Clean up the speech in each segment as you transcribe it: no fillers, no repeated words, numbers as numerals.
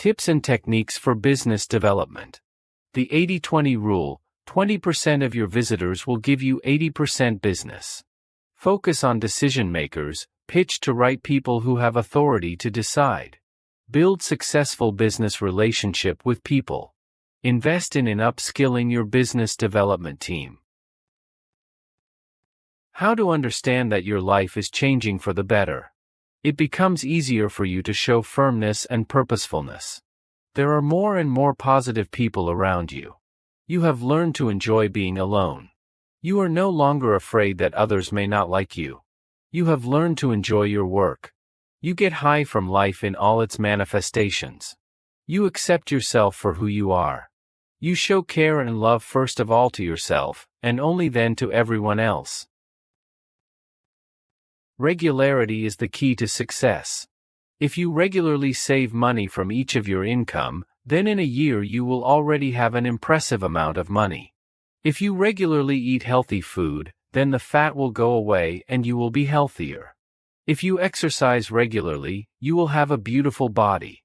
Tips and techniques for business development. The 80-20 rule: 20% of your visitors will give you 80% business. Focus on decision makers, pitch to right people who have authority to decide. Build successful business relationship with people. Invest in and upskilling your business development team. How to understand that your life is changing for the better. It becomes easier for you to show firmness and purposefulness. There are more and more positive people around you. You have learned to enjoy being alone. You are no longer afraid that others may not like you. You have learned to enjoy your work. You get high from life in all its manifestations. You accept yourself for who you are. You show care and love first of all to yourself, and only then to everyone else. Regularity is the key to success. If you regularly save money from each of your income, then in a year you will already have an impressive amount of money. If you regularly eat healthy food, then the fat will go away and you will be healthier. If you exercise regularly, you will have a beautiful body.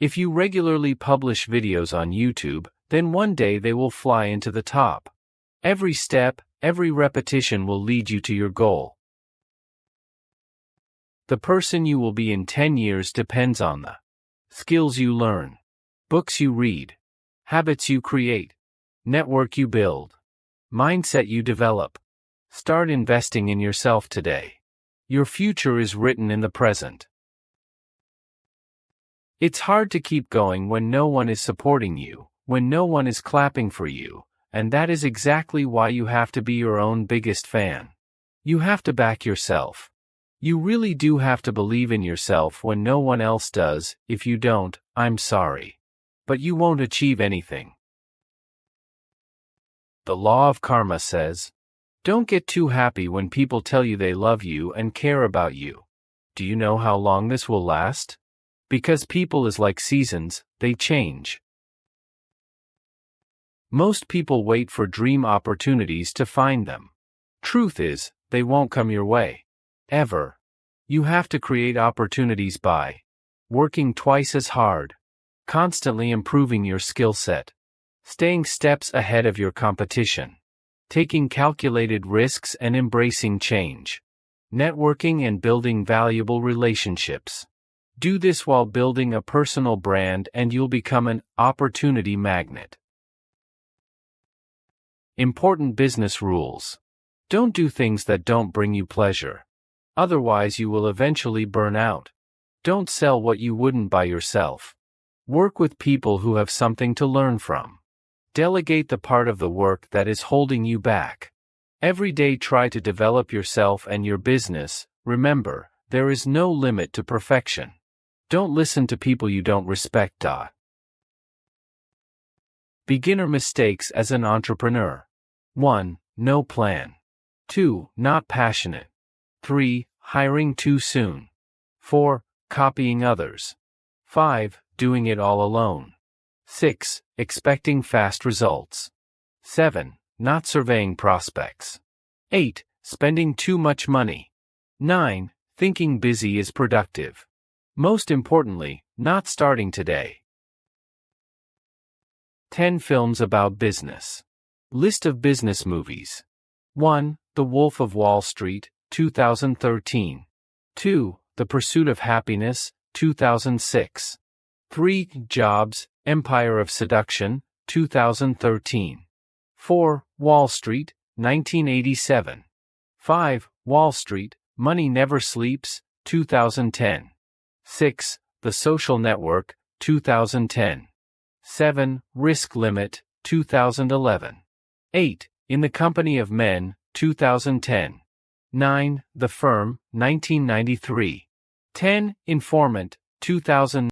If you regularly publish videos on YouTube, then one day they will fly into the top. Every step, every repetition will lead you to your goal. The person you will be in 10 years depends on the skills you learn, books you read, habits you create, network you build, mindset you develop. Start investing in yourself today. Your future is written in the present. It's hard to keep going when no one is supporting you, when no one is clapping for you, and that is exactly why you have to be your own biggest fan. You have to back yourself. You really do have to believe in yourself when no one else does. If you don't, I'm sorry. But you won't achieve anything. The law of karma says, don't get too happy when people tell you they love you and care about you. Do you know how long this will last? Because people is like seasons, they change. Most people wait for dream opportunities to find them. Truth is, they won't come your way. Ever. You have to create opportunities by working twice as hard, constantly improving your skill set, staying steps ahead of your competition, taking calculated risks and embracing change, networking and building valuable relationships. Do this while building a personal brand and you'll become an opportunity magnet. Important business rules. Don't do things that don't bring you pleasure. Otherwise you will eventually burn out. Don't sell what you wouldn't buy yourself. Work with people who have something to learn from. Delegate the part of the work that is holding you back. Every day try to develop yourself and your business. Remember, there is no limit to perfection. Don't listen to people you don't respect. Beginner mistakes as an entrepreneur. 1. No plan. 2. Not passionate. 3. Hiring too soon. 4. Copying others. 5. Doing it all alone. 6. Expecting fast results. 7. Not surveying prospects. 8. Spending too much money. 9. Thinking busy is productive. Most importantly, not starting today. 10 films about business. List of business movies. 1. The Wolf of Wall Street, 2013. 2. The Pursuit of Happiness, 2006. 3. Jobs, Empire of Seduction, 2013. 4. Wall Street, 1987. 5. Wall Street, Money Never Sleeps, 2010. 6. The Social Network, 2010. 7. Risk Limit, 2011. 8. In the Company of Men, 2010. 9. The Firm, 1993. 10. Informant, 2000.